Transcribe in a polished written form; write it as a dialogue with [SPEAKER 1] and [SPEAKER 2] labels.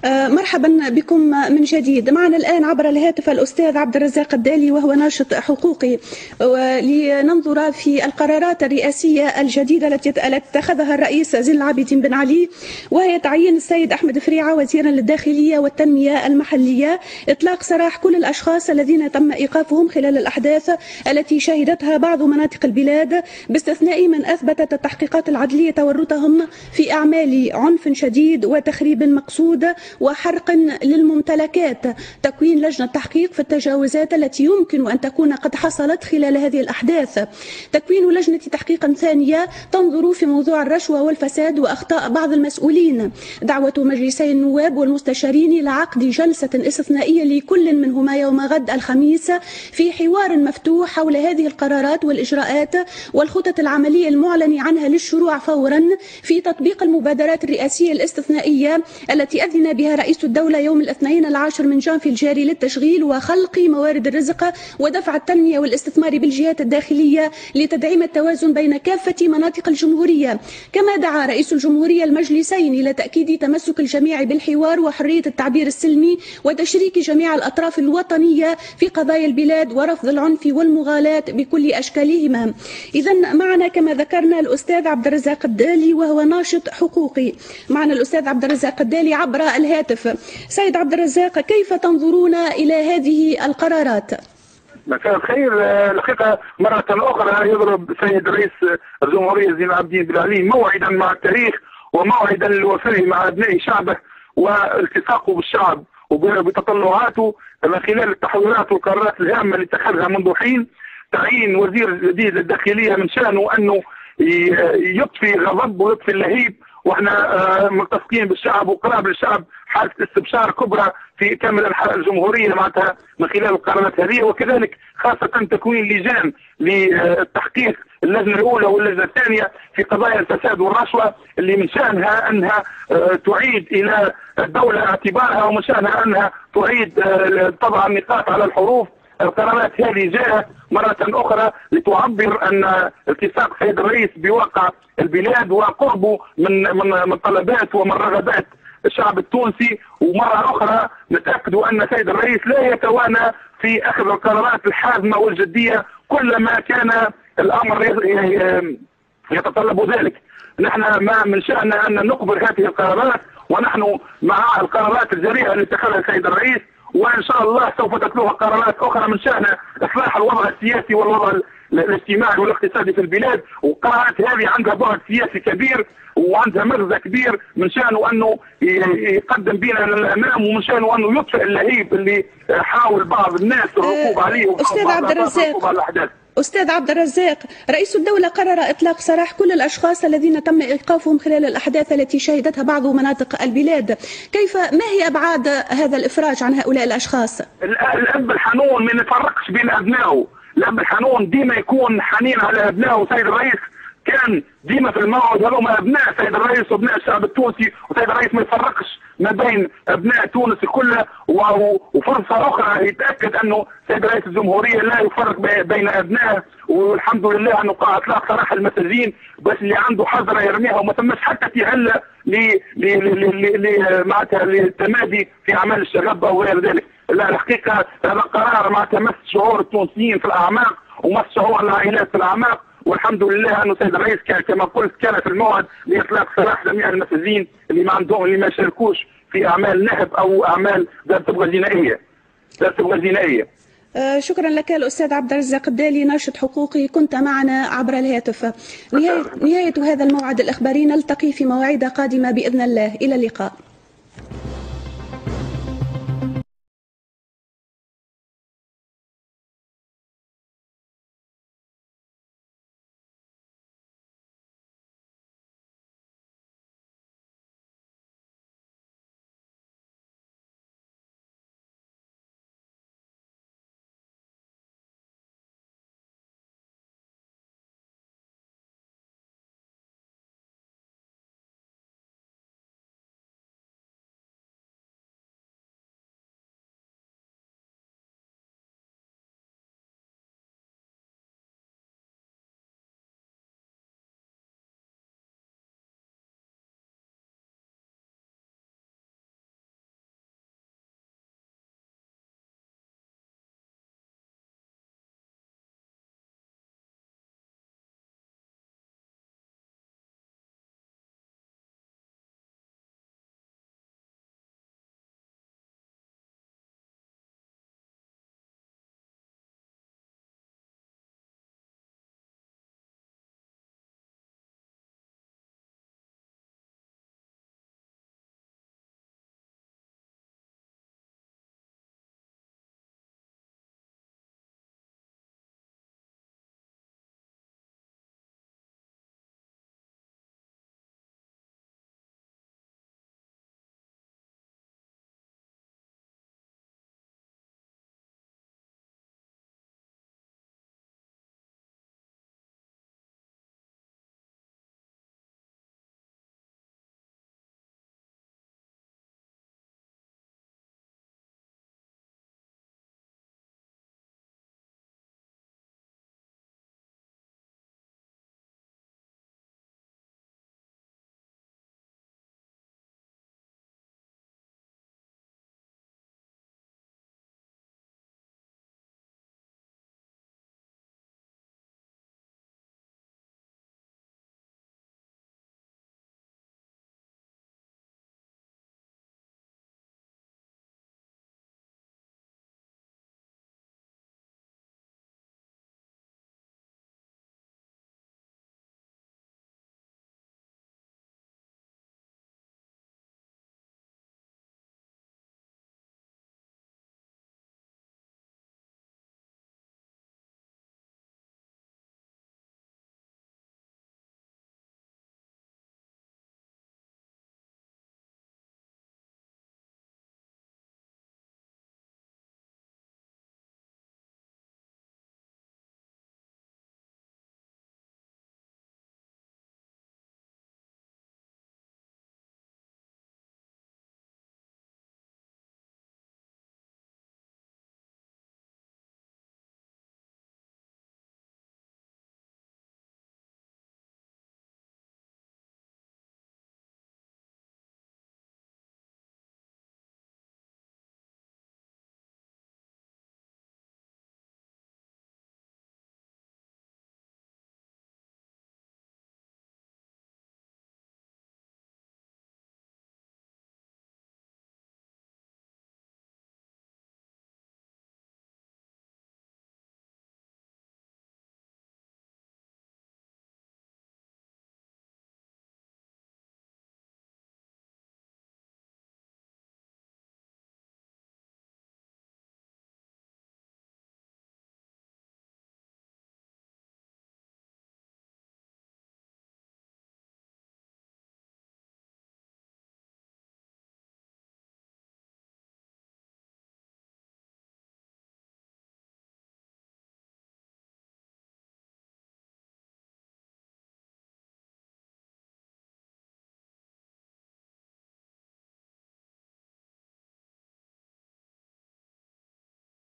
[SPEAKER 1] مرحبا بكم من جديد. معنا الآن عبر الهاتف الأستاذ عبد الرزاق الدالي وهو ناشط حقوقي، لننظر في القرارات الرئاسية الجديدة التي اتخذها الرئيس زين العابدين بن علي، وهي تعيين السيد أحمد فريعة وزيرا للداخلية والتنمية المحلية، إطلاق سراح كل الأشخاص الذين تم إيقافهم خلال الأحداث التي شهدتها بعض مناطق البلاد، باستثناء من أثبتت التحقيقات العدلية تورطهم في أعمال عنف شديد وتخريب مقصود وحرق للممتلكات، تكوين لجنة تحقيق في التجاوزات التي يمكن أن تكون قد حصلت خلال هذه الأحداث، تكوين لجنة تحقيق ثانية تنظر في موضوع الرشوة والفساد وأخطاء بعض المسؤولين، دعوة مجلسي النواب والمستشارين إلى عقد جلسة استثنائية لكل منهما يوم غد الخميس في حوار مفتوح حول هذه القرارات والإجراءات والخطط العملية المعلن عنها للشروع فورا في تطبيق المبادرات الرئاسية الاستثنائية التي أذن بها رئيس الدولة يوم الاثنين العاشر من جانفي الجاري للتشغيل وخلق موارد الرزق ودفع التنمية والاستثمار بالجهات الداخلية لتدعيم التوازن بين كافة مناطق الجمهورية. كما دعا رئيس الجمهورية المجلسين إلى تأكيد تمسك الجميع بالحوار وحرية التعبير السلمي وتشريك جميع الأطراف الوطنية في قضايا البلاد ورفض العنف والمغالاة بكل أشكالهما. إذن معنا كما ذكرنا الأستاذ عبد الرزاق الدالي وهو ناشط حقوقي. معنا الأستاذ عبد الرزاق الدالي عبر الهاتف. سيد عبد الرزاق، كيف تنظرون إلى هذه القرارات؟
[SPEAKER 2] مساء الخير. الحقيقة مرة أخرى يضرب السيد رئيس الجمهورية زين العابدين بن علي موعدا مع التاريخ وموعدا للوفاء مع أبناء شعبه والتصاقه بالشعب وبتطلعاته من خلال التحولات والقرارات الهامة اللي اتخذها منذ حين. تعيين وزير جديد للداخلية من شأنه أنه يطفي غضب ويطفي اللهيب، واحنا متفقين بالشعب وقراب للشعب حالة استبشار كبرى في كامل انحاء الجمهورية معناتها من خلال القرارات هذه، وكذلك خاصة تكوين لجان للتحقيق، اللجنة الأولى واللجنة الثانية في قضايا الفساد والرشوة اللي من شأنها أنها تعيد إلى الدولة اعتبارها ومن شأنها أنها تعيد طبعا النقاط على الحروف. القرارات هذه جاءت مرة أخرى لتعبر أن التصاق سيد الرئيس بواقع البلاد وقربه من طلبات ومن رغبات الشعب التونسي، ومرة أخرى نتأكد أن سيد الرئيس لا يتوانى في أخذ القرارات الحازمة والجدية كلما كان الأمر يتطلب ذلك. نحن ما من شأننا أن نقبل هذه القرارات، ونحن مع القرارات الجريئة اللي اتخذها السيد الرئيس، وإن شاء الله سوف تتلوها قرارات أخرى من شأن إصلاح الوضع السياسي والوضع الاجتماعي والاقتصادي في البلاد. والقرارات هذه عندها بعد سياسي كبير وعندها مغزى كبير من شأنه أنه يقدم بنا للأمام، ومن شأنه أنه يطفئ اللهيب اللي حاول بعض الناس الركوب عليه.
[SPEAKER 1] أستاذ عبد الرزاق، رئيس الدولة قرر إطلاق سراح كل الأشخاص الذين تم إيقافهم خلال الأحداث التي شهدتها بعض مناطق البلاد، ما هي أبعاد هذا الإفراج عن هؤلاء الأشخاص؟
[SPEAKER 2] الأب الحنون ما يفرقش بين أبنائه، الأب الحنون ديما يكون حنين على أبنائه. سيد الرئيس كان ديما في الموعد هذوما أبناء سيد الرئيس وأبناء الشعب التونسي، وسيد الرئيس ما يفرقش ما بين أبناء تونس كلها. وفرصة أخرى يتأكد أنه سيد رئيس الجمهورية لا يفرق بين أبنائه، والحمد لله أنه قاعد إطلاق سراح المساجين، بس اللي عنده حذرة يرميها وما تمش حتى تهلا معناتها للتمادي في أعمال الشغب أو غير ذلك. لا، الحقيقة هذا قرار معناتها مس شعور التونسيين في الأعماق ومس شعور العائلات في الأعماق، والحمد لله انه سيد الرئيس كما قلت كان في الموعد لاطلاق سراح جميع المساجين اللي ما عندهم اللي ما شاركوش في اعمال نهب او اعمال ذات صبغه جنائيه.
[SPEAKER 1] شكرا لك الأستاذ عبد الرزاق الدالي، ناشط حقوقي، كنت معنا عبر الهاتف. نهاية هذا الموعد الإخباري، نلتقي في مواعيد قادمة بإذن الله. إلى اللقاء.